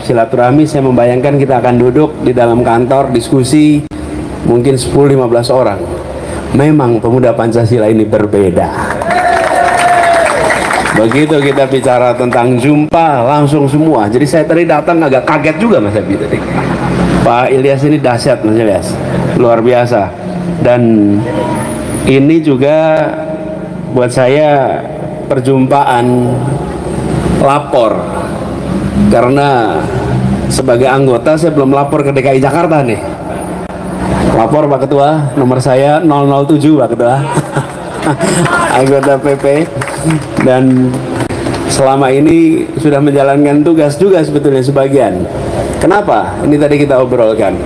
silaturahmi, saya membayangkan kita akan duduk di dalam kantor diskusi mungkin 10-15 orang. Memang pemuda Pancasila ini berbeda. Begitu kita bicara tentang jumpa, langsung semua. Jadi saya tadi datang agak kaget juga Mas Habib tadi. Pak Ilyas ini dahsyat Mas Ilyas, luar biasa. Dan ini juga buat saya perjumpaan lapor, karena sebagai anggota saya belum lapor ke DKI Jakarta nih. Lapor Pak Ketua, nomor saya 007 Pak Ketua. Anggota PP, dan selama ini sudah menjalankan tugas juga sebetulnya sebagian. Kenapa? Ini tadi kita obrolkan.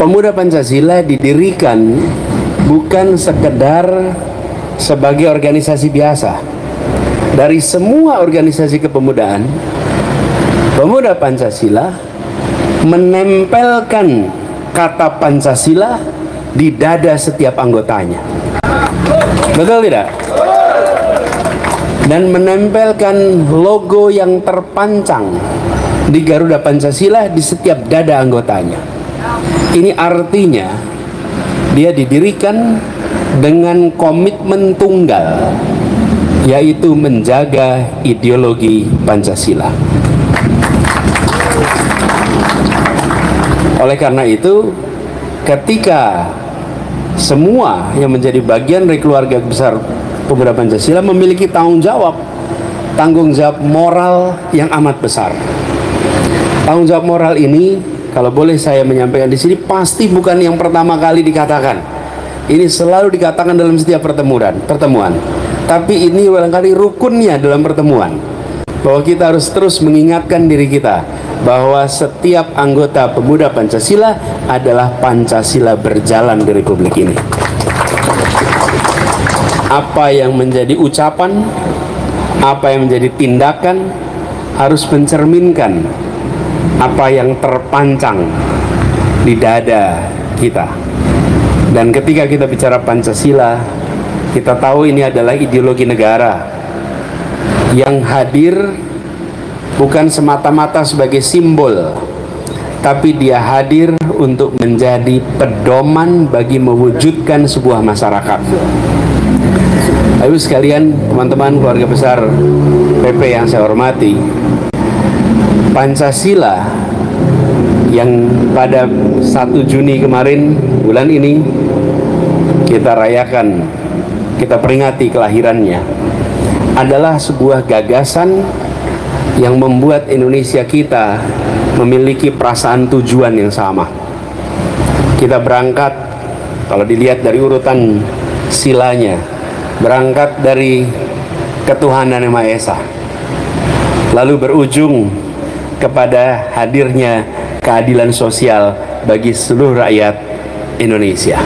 Pemuda Pancasila didirikan bukan sekedar sebagai organisasi biasa. Dari semua organisasi kepemudaan, pemuda Pancasila menempelkan kata Pancasila di dada setiap anggotanya. Betul tidak? Dan menempelkan logo yang terpancang di Garuda Pancasila di setiap dada anggotanya. Ini artinya dia didirikan dengan komitmen tunggal, yaitu menjaga ideologi Pancasila. Oleh karena itu, ketika semua yang menjadi bagian dari keluarga besar pemuda Pancasila memiliki tanggung jawab moral yang amat besar. Tanggung jawab moral ini, kalau boleh saya menyampaikan di sini, pasti bukan yang pertama kali dikatakan. Ini selalu dikatakan dalam setiap pertemuan. Tapi ini barangkali rukunnya dalam pertemuan, bahwa kita harus terus mengingatkan diri kita bahwa setiap anggota pemuda Pancasila adalah Pancasila berjalan di Republik ini. Apa yang menjadi ucapan, apa yang menjadi tindakan harus mencerminkan apa yang terpancang di dada kita. Dan ketika kita bicara Pancasila, kita tahu ini adalah ideologi negara yang hadir bukan semata-mata sebagai simbol, tapi dia hadir untuk menjadi pedoman bagi mewujudkan sebuah masyarakat. Ayo sekalian, teman-teman keluarga besar PP yang saya hormati, Pancasila yang pada 1 Juni kemarin, bulan ini, kita rayakan, kita peringati kelahirannya, adalah sebuah gagasan yang membuat Indonesia kita memiliki perasaan tujuan yang sama. Kita berangkat, kalau dilihat dari urutan silanya, berangkat dari ketuhanan Yang Maha Esa, lalu berujung kepada hadirnya keadilan sosial bagi seluruh rakyat Indonesia.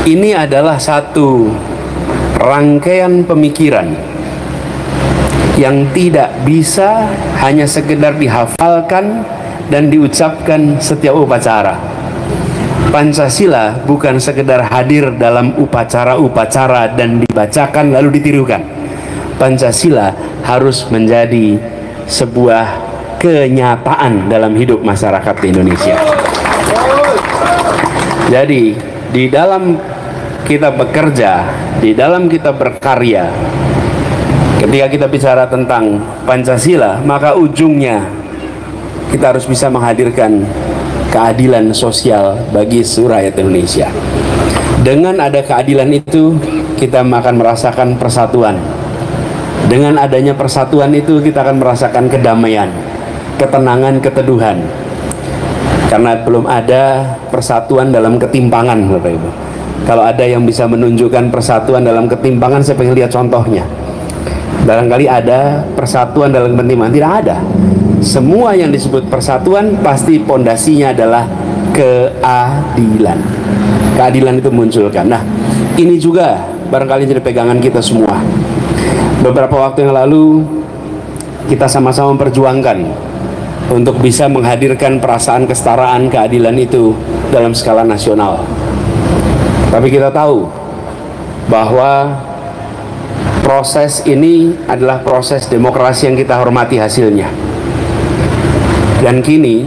Ini adalah satu rangkaian pemikiran yang tidak bisa hanya sekedar dihafalkan dan diucapkan setiap upacara. Pancasila bukan sekedar hadir dalam upacara-upacara dan dibacakan lalu ditirukan. Pancasila harus menjadi sebuah kenyataan dalam hidup masyarakat di Indonesia. Jadi, di dalam kita bekerja, di dalam kita berkarya, ketika kita bicara tentang Pancasila, maka ujungnya kita harus bisa menghadirkan keadilan sosial bagi seluruh rakyat Indonesia. Dengan ada keadilan itu, kita akan merasakan persatuan. Dengan adanya persatuan itu, kita akan merasakan kedamaian, ketenangan, keteduhan. Karena belum ada persatuan dalam ketimpangan, Bapak Ibu. Kalau ada yang bisa menunjukkan persatuan dalam ketimpangan, saya pengen lihat contohnya. Barangkali ada persatuan dalam ketimpangan, tidak ada. Semua yang disebut persatuan pasti pondasinya adalah keadilan. Keadilan itu munculkan. Nah, ini juga barangkali jadi pegangan kita semua. Beberapa waktu yang lalu kita sama-sama memperjuangkan untuk bisa menghadirkan perasaan kesetaraan, keadilan itu dalam skala nasional. Tapi kita tahu bahwa proses ini adalah proses demokrasi yang kita hormati hasilnya. Dan kini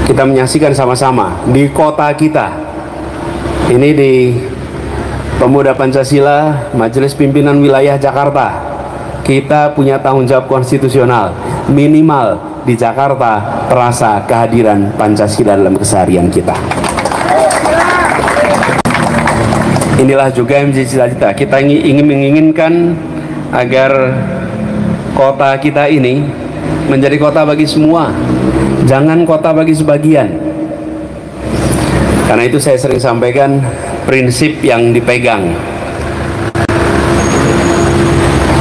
kita menyaksikan sama-sama di kota kita ini, di Pemuda Pancasila Majelis Pimpinan Wilayah Jakarta, kita punya tanggung jawab konstitusional. Minimal di Jakarta terasa kehadiran Pancasila dalam keseharian kita. Inilah juga yang menjadi cita-cita kita, ingin menginginkan agar kota kita ini menjadi kota bagi semua, jangan kota bagi sebagian. Karena itu saya sering sampaikan prinsip yang dipegang: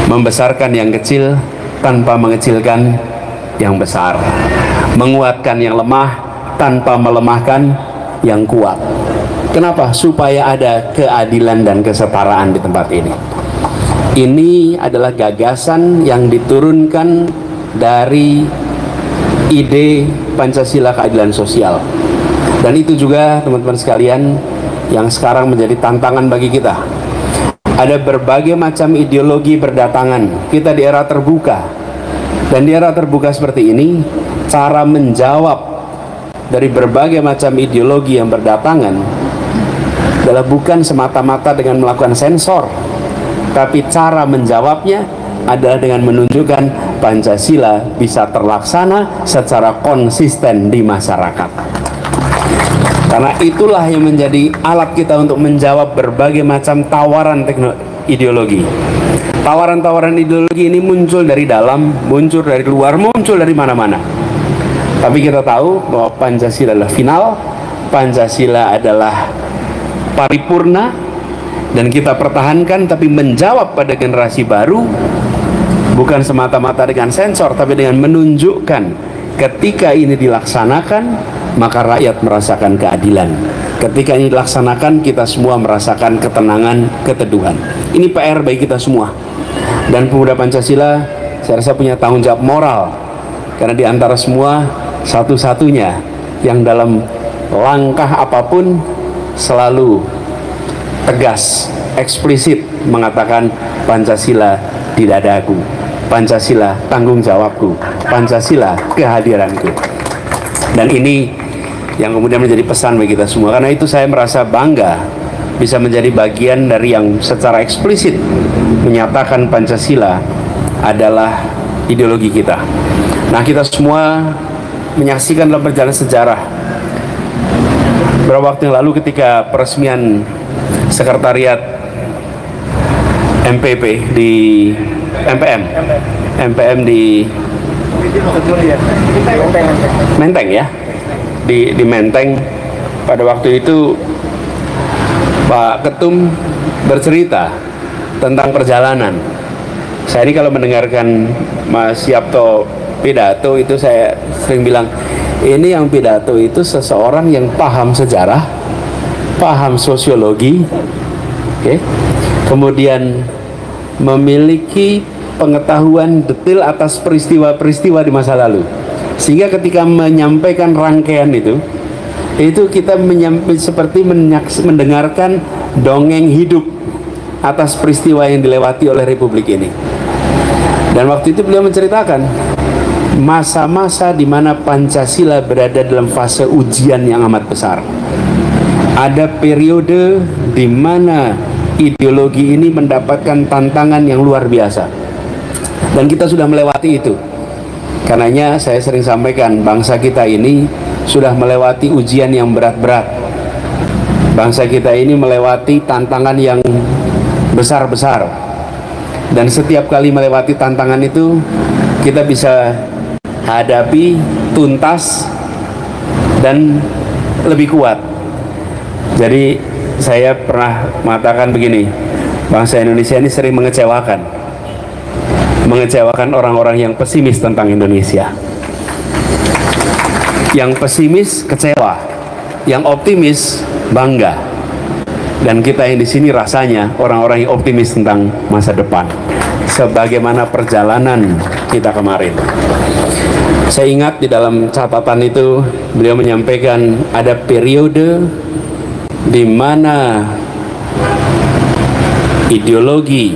membesarkan yang kecil tanpa mengecilkan yang besar, menguatkan yang lemah tanpa melemahkan yang kuat. Kenapa? Supaya ada keadilan dan kesetaraan di tempat ini. Ini adalah gagasan yang diturunkan dari ide Pancasila keadilan sosial. Dan itu juga teman-teman sekalian yang sekarang menjadi tantangan bagi kita. Ada berbagai macam ideologi berdatangan. Kita di era terbuka. Dan di era terbuka seperti ini, cara menjawab dari berbagai macam ideologi yang berdatangan adalah bukan semata-mata dengan melakukan sensor, tapi cara menjawabnya adalah dengan menunjukkan Pancasila bisa terlaksana secara konsisten di masyarakat. Karena itulah yang menjadi alat kita untuk menjawab berbagai macam tawaran ideologi. Tawaran-tawaran ideologi ini muncul dari dalam, muncul dari luar, muncul dari mana-mana. Tapi kita tahu bahwa Pancasila adalah final, Pancasila adalah paripurna, dan kita pertahankan, tapi menjawab pada generasi baru bukan semata-mata dengan sensor, tapi dengan menunjukkan ketika ini dilaksanakan maka rakyat merasakan keadilan. Ketika ini dilaksanakan, kita semua merasakan ketenangan, keteduhan. Ini PR bagi kita semua. Dan Pemuda Pancasila saya rasa punya tanggung jawab moral, karena di antara semua satu-satunya yang dalam langkah apapun selalu tegas, eksplisit mengatakan Pancasila di dadaku, Pancasila tanggung jawabku, Pancasila kehadiranku. Dan ini yang kemudian menjadi pesan bagi kita semua. Karena itu saya merasa bangga bisa menjadi bagian dari yang secara eksplisit menyatakan Pancasila adalah ideologi kita. Nah, kita semua menyaksikan dalam perjalanan sejarah beberapa waktu yang lalu ketika peresmian sekretariat MPP di MPM di Menteng ya, di Menteng. Pada waktu itu Pak Ketum bercerita tentang perjalanan. Saya ini kalau mendengarkan Mas Yapto pidato itu saya sering bilang, ini yang pidato itu seseorang yang paham sejarah, paham sosiologi, kemudian memiliki pengetahuan detail atas peristiwa-peristiwa di masa lalu, sehingga ketika menyampaikan rangkaian itu kita seperti mendengarkan dongeng hidup atas peristiwa yang dilewati oleh Republik ini. Dan waktu itu beliau menceritakan masa-masa di mana Pancasila berada dalam fase ujian yang amat besar. Ada periode di mana ideologi ini mendapatkan tantangan yang luar biasa, dan kita sudah melewati itu. Karenanya saya sering sampaikan, bangsa kita ini sudah melewati ujian yang berat-berat. Bangsa kita ini melewati tantangan yang besar-besar, dan setiap kali melewati tantangan itu kita bisa hadapi tuntas dan lebih kuat. Jadi saya pernah mengatakan begini, bangsa Indonesia ini sering mengecewakan orang-orang yang pesimis tentang Indonesia. Yang pesimis kecewa, yang optimis bangga. Dan kita yang di sini rasanya orang-orang yang optimis tentang masa depan, sebagaimana perjalanan kita kemarin. Saya ingat di dalam catatan itu beliau menyampaikan ada periode di mana ideologi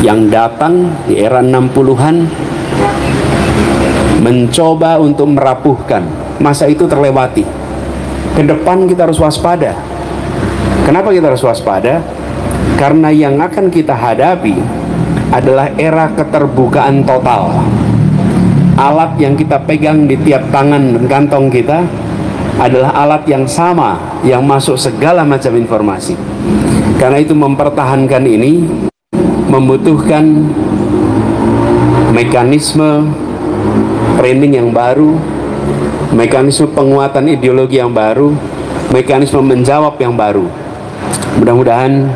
yang datang di era 60-an mencoba untuk merapuhkan, masa itu terlewati. Ke depan kita harus waspada. Kenapa kita harus waspada? Karena yang akan kita hadapi adalah era keterbukaan total. Alat yang kita pegang di tiap tangan dan kantong kita adalah alat yang sama, yang masuk segala macam informasi. Karena itu mempertahankan ini membutuhkan mekanisme training yang baru, mekanisme penguatan ideologi yang baru, mekanisme menjawab yang baru. Mudah-mudahan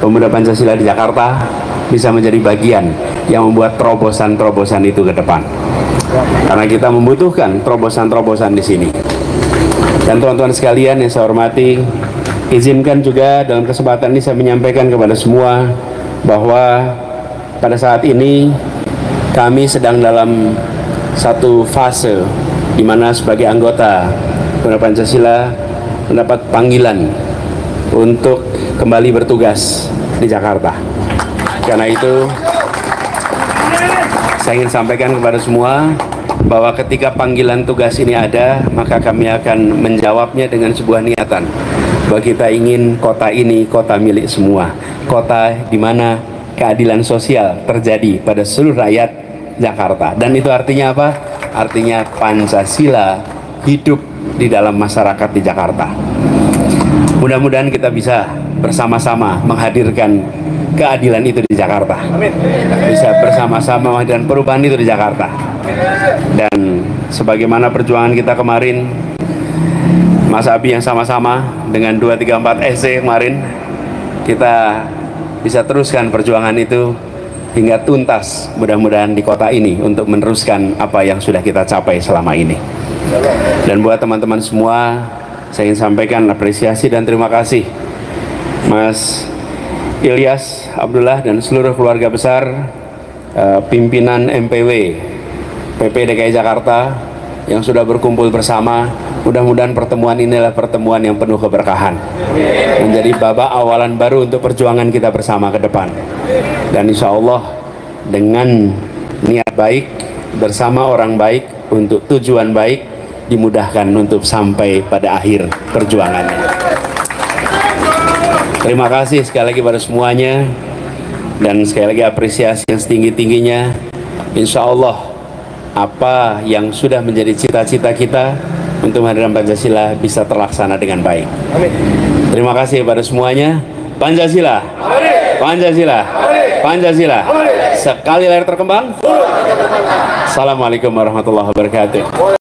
pemuda Pancasila di Jakarta bisa menjadi bagian yang membuat terobosan-terobosan itu ke depan. Karena kita membutuhkan terobosan-terobosan di sini. Dan teman-teman sekalian yang saya hormati, izinkan juga dalam kesempatan ini saya menyampaikan kepada semua bahwa pada saat ini kami sedang dalam satu fase di mana sebagai anggota Pemuda Pancasila mendapat panggilan untuk kembali bertugas di Jakarta. Karena itu saya ingin sampaikan kepada semua bahwa ketika panggilan tugas ini ada, maka kami akan menjawabnya dengan sebuah niatan bahwa kita ingin kota ini kota milik semua, kota di mana keadilan sosial terjadi pada seluruh rakyat Jakarta. Dan itu artinya apa? Artinya Pancasila hidup di dalam masyarakat di Jakarta. Mudah-mudahan kita bisa bersama-sama menghadirkan keadilan itu di Jakarta. Bisa bersama-sama menghadirkan perubahan itu di Jakarta. Dan sebagaimana perjuangan kita kemarin, Mas Abi yang sama-sama dengan 234 SC kemarin, kita bisa teruskan perjuangan itu hingga tuntas, mudah-mudahan di kota ini, untuk meneruskan apa yang sudah kita capai selama ini. Dan buat teman-teman semua, saya ingin sampaikan apresiasi dan terima kasih Mas Ilyas Abdullah dan seluruh keluarga besar pimpinan MPW PP DKI Jakarta yang sudah berkumpul bersama. Mudah-mudahan pertemuan ini adalah pertemuan yang penuh keberkahan, menjadi babak awalan baru untuk perjuangan kita bersama ke depan. Dan insya Allah dengan niat baik, bersama orang baik, untuk tujuan baik, dimudahkan untuk sampai pada akhir perjuangannya. Terima kasih sekali lagi pada semuanya, dan sekali lagi apresiasi yang setinggi-tingginya. Insya Allah apa yang sudah menjadi cita-cita kita untuk menghadirkan Pancasila bisa terlaksana dengan baik. Amin. Terima kasih kepada semuanya. Pancasila, Pancasila, Pancasila. Sekali lahir terkembang. Assalamualaikum warahmatullahi wabarakatuh.